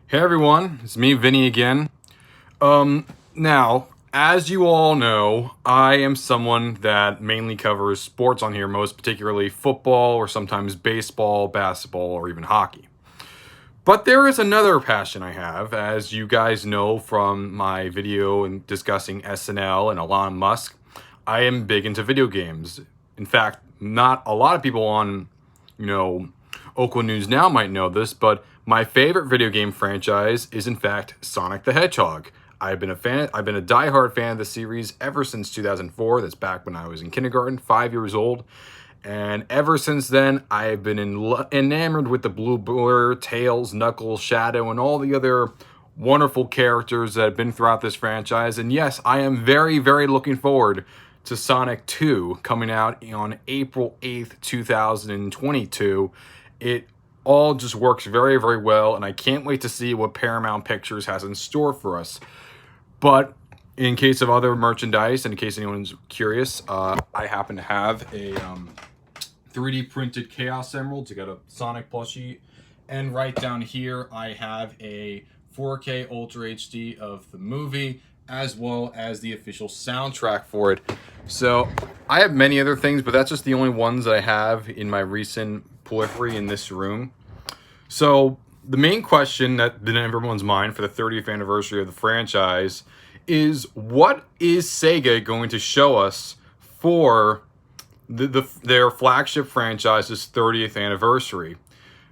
Hey everyone, it's me, Vinny again. Now, as you all know, I am someone that mainly covers sports on here, most particularly football or sometimes baseball, basketball, or even hockey. But there is another passion I have, as you guys know from my video in discussing SNL and Elon Musk. I am big into video games. In fact, not a lot of people on, you know, Oakland News Now might know this, but my favorite video game franchise is in fact Sonic the Hedgehog. I've been a diehard fan of the series ever since 2004. That's back when I was in kindergarten, 5 years old. And ever since then, I've been enamored with the Blue Blur, Tails, Knuckles, Shadow, and all the other wonderful characters that have been throughout this franchise. And yes, I am very, very looking forward to Sonic 2 coming out on April 8th, 2022. It all just works very, very well, and I can't wait to see what Paramount Pictures has in store for us. But in case of other merchandise, and in case anyone's curious, I happen to have a 3D printed Chaos Emerald to get a Sonic plushie. And right down here, I have a 4K Ultra HD of the movie, as well as the official soundtrack for it. So I have many other things, but that's just the only ones that I have in my recent periphery in this room. So the main question that's been in everyone's mind for the 30th anniversary of the franchise is, what is Sega going to show us for their flagship franchise's 30th anniversary?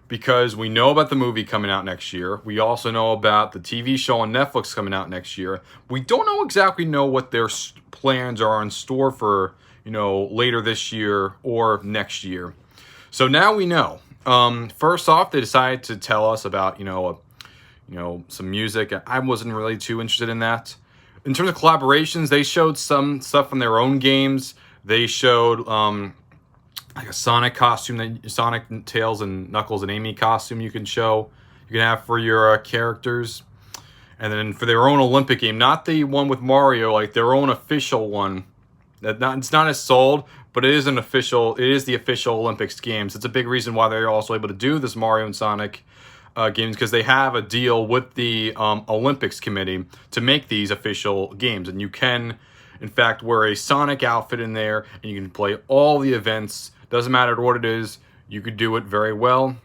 Because we know about the movie coming out next year. We also know about the TV show on Netflix coming out next year. We don't exactly know what their plans are in store for, later this year or next year. So now we know. First off, they decided to tell us about, some music. I wasn't really too interested in that. In terms of collaborations, they showed some stuff from their own games. They showed like a Sonic costume, Sonic, Tails, and Knuckles and Amy costume you can have for your characters. And then for their own Olympic game, not the one with Mario, like their own official one. It's not as sold, but it is the official Olympics games. It's a big reason why they're also able to do this Mario and Sonic games, because they have a deal with the Olympics committee to make these official games. And you can, in fact, wear a Sonic outfit in there, and you can play all the events. Doesn't matter what it is, you could do it very well.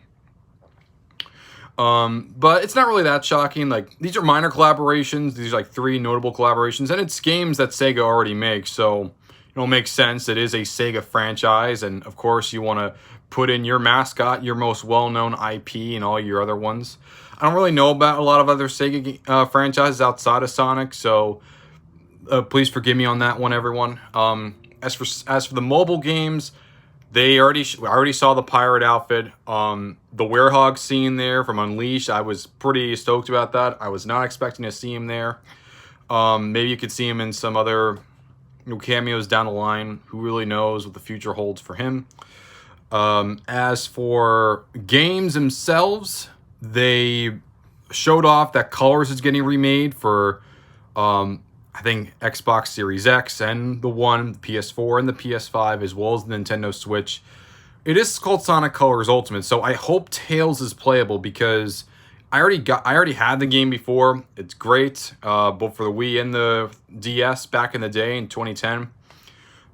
But it's not really that shocking. Like, these are minor collaborations. These are like 3 notable collaborations, and it's games that Sega already makes, so it'll make sense. It is a Sega franchise, and of course you want to put in your mascot, your most well-known IP, and all your other ones. I don't really know about a lot of other Sega franchises outside of Sonic, so please forgive me on that one, everyone. As for the mobile games, I already saw the pirate outfit. The werehog scene there from Unleashed, I was pretty stoked about that. I was not expecting to see him there. Maybe you could see him in some other cameos down the line. Who really knows what the future holds for him? As for games themselves, they showed off that Colors is getting remade for I think Xbox Series X and the PS4 and the PS5, as well as the Nintendo Switch. It is called Sonic Colors Ultimate, so I hope Tails is playable, because I already had the game before. It's great, both for the Wii and the DS back in the day in 2010.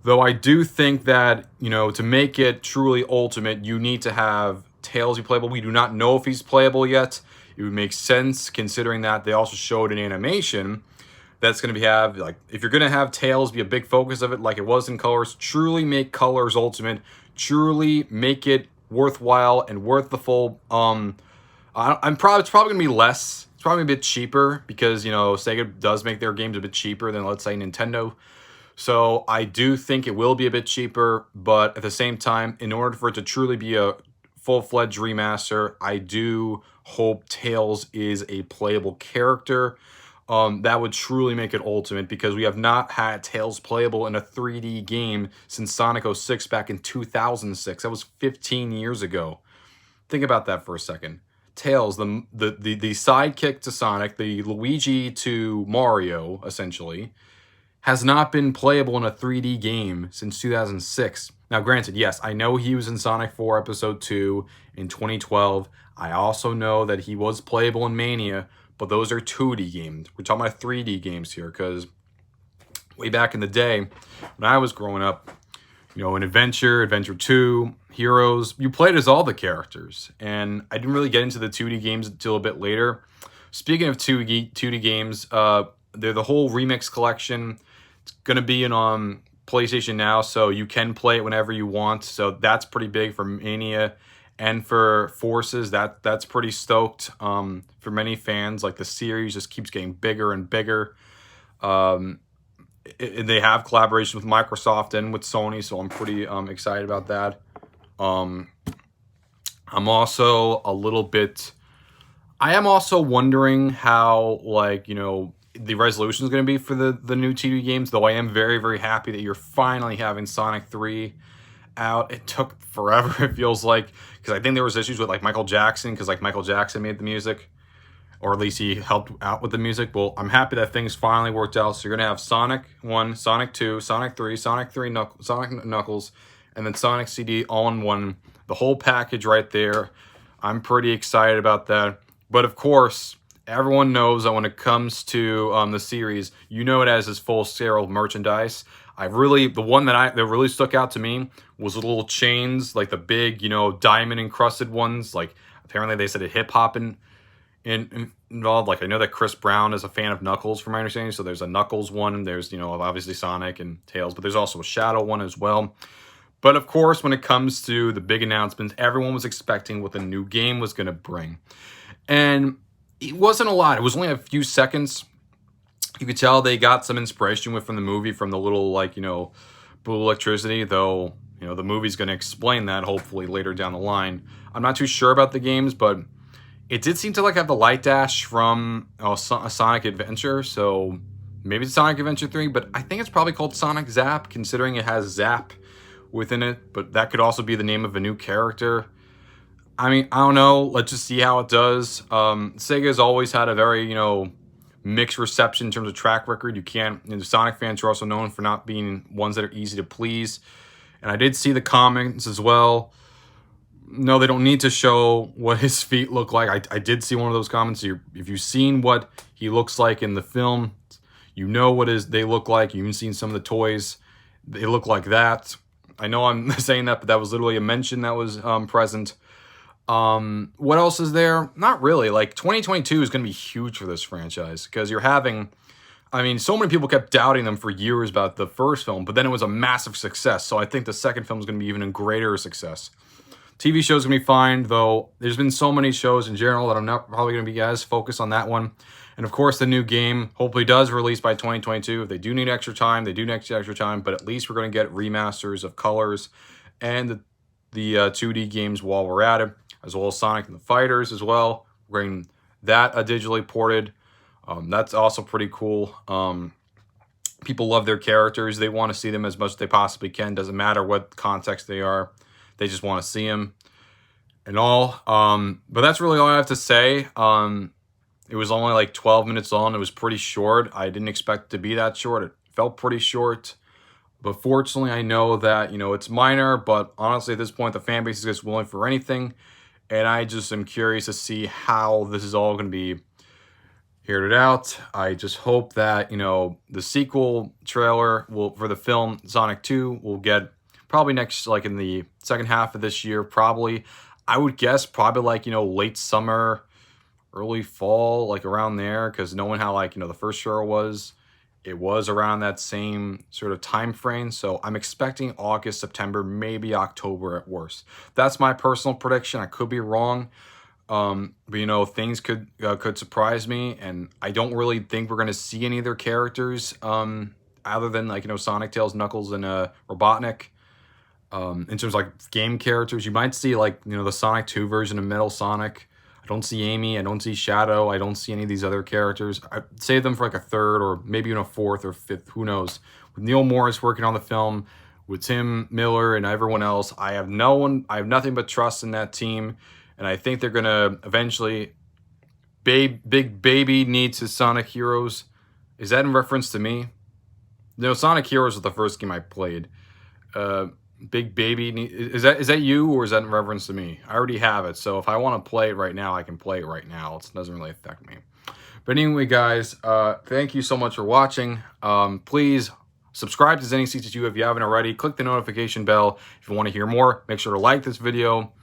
Though I do think that, to make it truly ultimate, you need to have Tails be playable. We do not know if he's playable yet. It would make sense, considering that they also showed an animation that's going to if you're going to have Tails be a big focus of it, like it was in Colors, truly make Colors Ultimate, truly make it worthwhile and worth the full. It's probably going to be less. It's probably a bit cheaper, because Sega does make their games a bit cheaper than, let's say, Nintendo. So I do think it will be a bit cheaper, but at the same time, in order for it to truly be a full-fledged remaster, I do hope Tails is a playable character. That would truly make it ultimate, because we have not had Tails playable in a 3D game since Sonic 06 back in 2006. That was 15 years ago. Think about that for a second. Tails, the sidekick to Sonic, the Luigi to Mario, essentially, has not been playable in a 3D game since 2006. Now, granted, yes, I know he was in Sonic 4 Episode 2 in 2012. I also know that he was playable in Mania, but those are 2D games. We're talking about 3D games here, because way back in the day, when I was growing up, in Adventure 2, Heroes, you played as all the characters. And I didn't really get into the 2D games until a bit later. Speaking of 2D games, they're the whole Remix collection. It's going to be in PlayStation Now, so you can play it whenever you want. So that's pretty big for Mania. And for Forces, that's pretty stoked for many fans. Like, the series just keeps getting bigger and bigger. They have collaboration with Microsoft and with Sony, so I'm pretty excited about that. I'm also I am also wondering how, the resolution is going to be for the new TV games, though I am very, very happy that you're finally having Sonic 3 out. It took forever, it feels like, because I think there was issues with, Michael Jackson, because, Michael Jackson made the music, or at least he helped out with the music. Well, I'm happy that things finally worked out. So you're going to have Sonic 1, Sonic 2, Sonic 3, Sonic Knuckles, and then Sonic CD all in one. The whole package right there. I'm pretty excited about that. But of course, everyone knows that when it comes to the series, it as his full scale merchandise. The one that really stuck out to me was the little chains, like the big, diamond encrusted ones. Like, apparently they said a hip hop involved. Like, I know that Chris Brown is a fan of Knuckles, from my understanding. So there's a Knuckles one. There's, obviously Sonic and Tails, but there's also a Shadow one as well. But of course, when it comes to the big announcements, everyone was expecting what the new game was going to bring. And it wasn't a lot. It was only a few seconds. You could tell they got some inspiration from the movie, from the little, blue electricity, though, the movie's going to explain that hopefully later down the line. I'm not too sure about the games, but it did seem to have the light dash from a Sonic Adventure, so maybe it's Sonic Adventure 3, but I think it's probably called Sonic Zap, considering it has Zap within it, but that could also be the name of a new character. I mean, I don't know. Let's just see how it does. Sega's always had a very, mixed reception in terms of track record. The Sonic fans are also known for not being ones that are easy to please. And I did see the comments as well. No, they don't need to show what his feet look like. I did see one of those comments. If you've seen what he looks like in the film, what they look like. You've even seen some of the toys. They look like that. I know I'm saying that, but that was literally a mention that was present. What else is there? Not really. 2022 is going to be huge for this franchise, because you're having, so many people kept doubting them for years about the first film, but then it was a massive success. So I think the second film is going to be even a greater success. TV shows going to be fine, though there's been so many shows in general that I'm not probably going to be as focused on that one. And of course, the new game hopefully does release by 2022. If they do need extra time, they do need extra time, but at least we're going to get remasters of Colors and the 2D games while we're at it, as well as Sonic and the Fighters as well. We're getting that digitally ported. That's also pretty cool. People love their characters. They want to see them as much as they possibly can. Doesn't matter what context they are. They just want to see them and all. But that's really all I have to say. It was only 12 minutes long. It was pretty short. I didn't expect it to be that short. It felt pretty short. But fortunately, I know that, it's minor. But honestly, at this point, the fan base is just willing for anything. And I just am curious to see how this is all going to be heard out. I just hope that, the sequel trailer for the film Sonic 2 will get probably next, in the second half of this year, probably. I would guess probably late summer, early fall, around there, because knowing how the first trailer was, it was around that same sort of time frame. So I'm expecting August, September, maybe October at worst. That's my personal prediction. I could be wrong. But things could surprise me, and I don't really think we're going to see any of their characters other than Sonic, Tails, Knuckles, and Robotnik. In terms of game characters, you might see the Sonic 2 version of Metal Sonic. I don't see Amy. I don't see Shadow. I don't see any of these other characters. I'd save them for a third or maybe even a fourth or fifth. Who knows? With Neil Morris working on the film, with Tim Miller and everyone else, I have nothing but trust in that team. And I think they're going to eventually... Big Baby needs his Sonic Heroes. Is that in reference to me? No, Sonic Heroes was the first game I played. Big Baby. Is that you, or is that in reference to me? I already have it, so if I want to play it right now, I can play it right now. It doesn't really affect me. But anyway, guys, thank you so much for watching. Please subscribe to Zenny62 if you haven't already. Click the notification bell if you want to hear more. Make sure to like this video.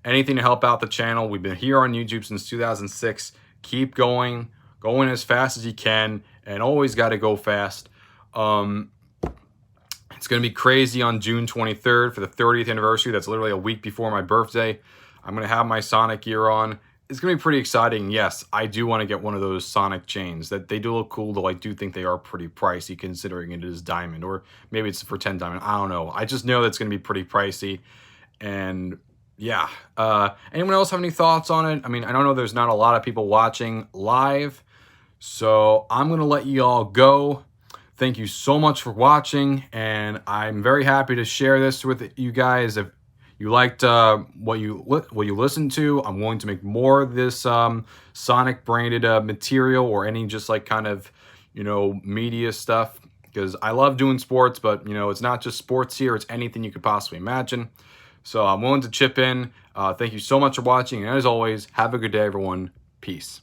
Anything to help out the channel. We've been here on YouTube since 2006. Keep going as fast as you can, and always got to go fast. It's going to be crazy on June 23rd for the 30th anniversary. That's literally a week before my birthday. I'm going to have my Sonic gear on. It's going to be pretty exciting. Yes, I do want to get one of those Sonic chains. That they do look cool, though I do think they are pretty pricey considering it is diamond. Or maybe it's for 10 diamond. I don't know. I just know that's going to be pretty pricey. And yeah. Anyone else have any thoughts on it? I mean, I don't know. There's not a lot of people watching live. So I'm going to let you all go. Thank you so much for watching, and I'm very happy to share this with you guys. If you liked what you listened to, I'm willing to make more of this Sonic branded material, or any just like kind of, you know, media stuff, because I love doing sports, but you know, it's not just sports here, it's anything you could possibly imagine. So I'm willing to chip in. Thank you so much for watching, and as always, have a good day, everyone. Peace.